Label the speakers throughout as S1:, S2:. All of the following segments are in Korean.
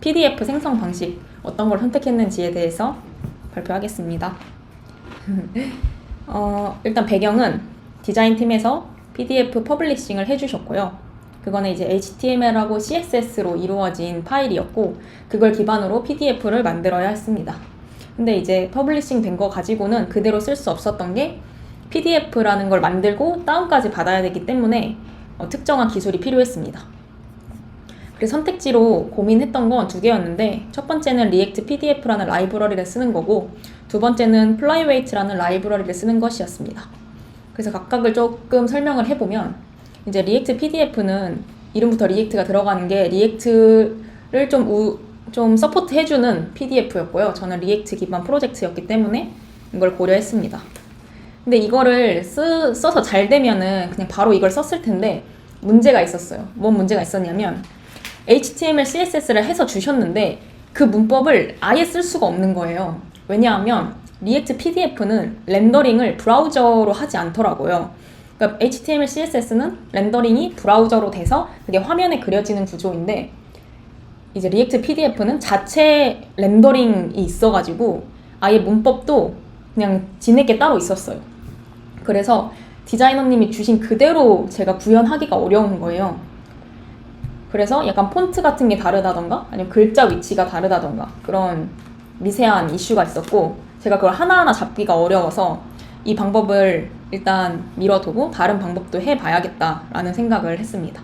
S1: PDF 생성 방식 어떤 걸 선택했는지에 대해서 발표하겠습니다. 일단 배경은 디자인팀에서 PDF 퍼블리싱을 해주셨고요. 그거는 이제 HTML하고 CSS로 이루어진 파일이었고 그걸 기반으로 PDF를 만들어야 했습니다. 근데 이제 퍼블리싱 된 거 가지고는 그대로 쓸 수 없었던 게 PDF라는 걸 만들고 다운까지 받아야 되기 때문에 특정한 기술이 필요했습니다. 그래서 선택지로 고민했던 건 두 개였는데 첫 번째는 리액트 PDF라는 라이브러리를 쓰는 거고 두 번째는 플라이웨이트라는 라이브러리를 쓰는 것이었습니다. 그래서 각각을 조금 설명을 해보면 이제 리액트 PDF는 이름부터 리액트가 들어가는 게 리액트를 좀 서포트 해주는 PDF였고요. 저는 리액트 기반 프로젝트였기 때문에 이걸 고려했습니다. 근데 이거를 써서 잘 되면은 그냥 바로 이걸 썼을 텐데 문제가 있었어요. 뭔 문제가 있었냐면 HTML, CSS를 해서 주셨는데 그 문법을 아예 쓸 수가 없는 거예요. 왜냐하면 리액트 PDF는 렌더링을 브라우저로 하지 않더라고요. 그러니까 HTML, CSS는 렌더링이 브라우저로 돼서 그게 화면에 그려지는 구조인데 이제 리액트 PDF는 자체 렌더링이 있어가지고 아예 문법도 그냥 지네게 따로 있었어요. 그래서 디자이너님이 주신 그대로 제가 구현하기가 어려운 거예요. 그래서 약간 폰트 같은 게 다르다던가 아니면 글자 위치가 다르다던가 그런 미세한 이슈가 있었고 제가 그걸 하나하나 잡기가 어려워서 이 방법을 일단 미뤄두고 다른 방법도 해봐야겠다라는 생각을 했습니다.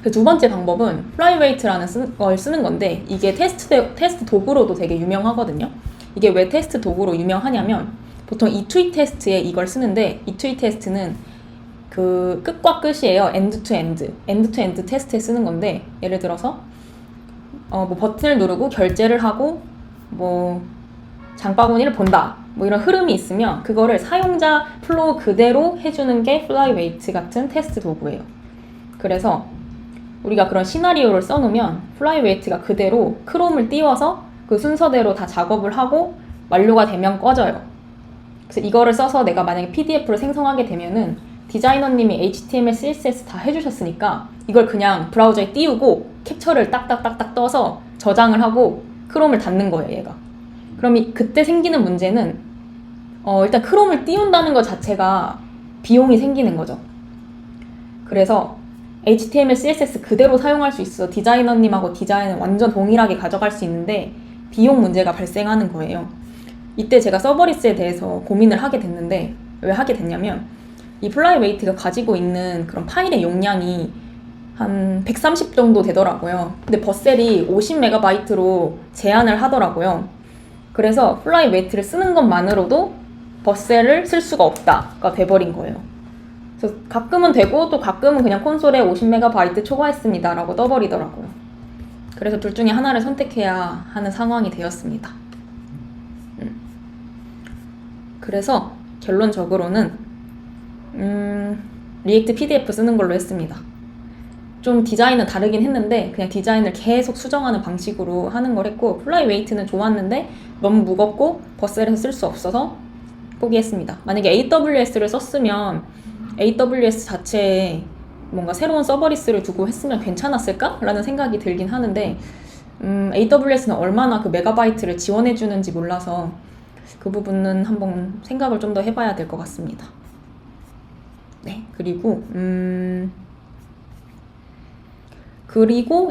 S1: 그 두 번째 방법은 플라이웨이트라는 걸 쓰는 건데 이게 테스트 도구로도 되게 유명하거든요. 이게 왜 테스트 도구로 유명하냐면 보통 이투이 테스트에 이걸 쓰는데 이투이 테스트는 그 끝과 끝이에요. 엔드 투 엔드 테스트에 쓰는 건데 예를 들어서 뭐 버튼을 누르고 결제를 하고 뭐 장바구니를 본다 뭐 이런 흐름이 있으면 그거를 사용자 플로우 그대로 해주는 게 플라이웨이트 같은 테스트 도구예요. 그래서 우리가 그런 시나리오를 써놓으면 플라이웨이트가 그대로 크롬을 띄워서 그 순서대로 다 작업을 하고 완료가 되면 꺼져요. 그래서 이거를 써서 내가 만약에 PDF를 생성하게 되면은 디자이너님이 HTML, CSS 다 해주셨으니까 이걸 그냥 브라우저에 띄우고 캡처를 딱딱딱딱 떠서 저장을 하고 크롬을 닫는 거예요, 얘가. 그럼 그때 생기는 문제는 일단 크롬을 띄운다는 것 자체가 비용이 생기는 거죠. 그래서 HTML, CSS 그대로 사용할 수 있어. 디자이너님하고 디자인은 완전 동일하게 가져갈 수 있는데 비용 문제가 발생하는 거예요. 이때 제가 서버리스에 대해서 고민을 하게 됐는데 왜 하게 됐냐면 이 플라이웨이트가 가지고 있는 그런 파일의 용량이 한 130 정도 되더라고요. 근데 버셀이 50MB로 제한을 하더라고요. 그래서 플라이웨이트를 쓰는 것만으로도 버셀을 쓸 수가 없다가 돼버린 거예요. 그래서 가끔은 되고 또 가끔은 그냥 콘솔에 50MB 초과했습니다 라고 떠버리더라고요. 그래서 둘 중에 하나를 선택해야 하는 상황이 되었습니다. 그래서 결론적으로는 리액트 PDF 쓰는 걸로 했습니다. 좀 디자인은 다르긴 했는데 그냥 디자인을 계속 수정하는 방식으로 하는 걸 했고 플라이웨이트는 좋았는데 너무 무겁고 버셀에서 쓸 수 없어서 포기했습니다. 만약에 AWS를 썼으면 AWS 자체에 뭔가 새로운 서버리스를 두고 했으면 괜찮았을까? 라는 생각이 들긴 하는데 AWS는 얼마나 그 메가바이트를 지원해 주는지 몰라서 그 부분은 한번 생각을 좀 더 해봐야 될 것 같습니다. 네, 그리고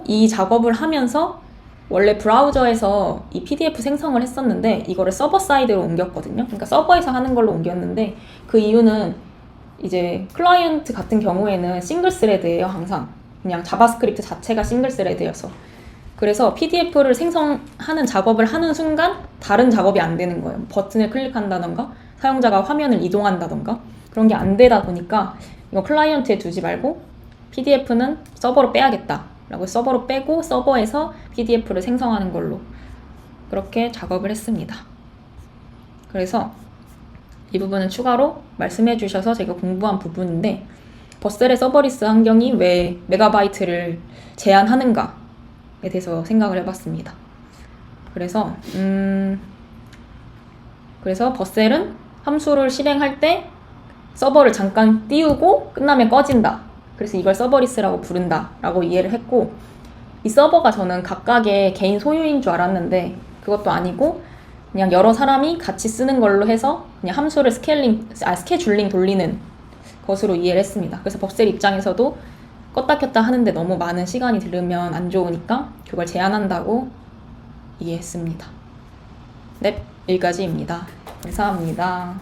S1: 이 작업을 하면서 원래 브라우저에서 이 PDF 생성을 했었는데 이거를 서버 사이드로 옮겼거든요. 그러니까 서버에서 하는 걸로 옮겼는데 그 이유는 이제 클라이언트 같은 경우에는 싱글 스레드예요. 항상 그냥 자바스크립트 자체가 싱글 스레드여서 그래서 PDF를 생성하는 작업을 하는 순간 다른 작업이 안 되는 거예요. 버튼을 클릭한다던가 사용자가 화면을 이동한다던가 그런 게 안 되다 보니까 이거 클라이언트에 두지 말고 PDF는 서버로 빼야겠다 라고 서버로 빼고 서버에서 PDF를 생성하는 걸로 그렇게 작업을 했습니다. 그래서 이 부분은 추가로 말씀해 주셔서 제가 공부한 부분인데 버셀의 서버리스 환경이 왜 메가바이트를 제한하는가에 대해서 생각을 해봤습니다. 그래서 버셀은 함수를 실행할 때 서버를 잠깐 띄우고 끝나면 꺼진다. 그래서 이걸 서버리스라고 부른다 라고 이해를 했고 이 서버가 저는 각각의 개인 소유인 줄 알았는데 그것도 아니고 그냥 여러 사람이 같이 쓰는 걸로 해서 그냥 함수를 스케줄링 돌리는 것으로 이해를 했습니다. 그래서 법셀 입장에서도 껐다 켰다 하는데 너무 많은 시간이 들으면 안 좋으니까 그걸 제한한다고 이해했습니다. 네, 여기까지입니다. 감사합니다.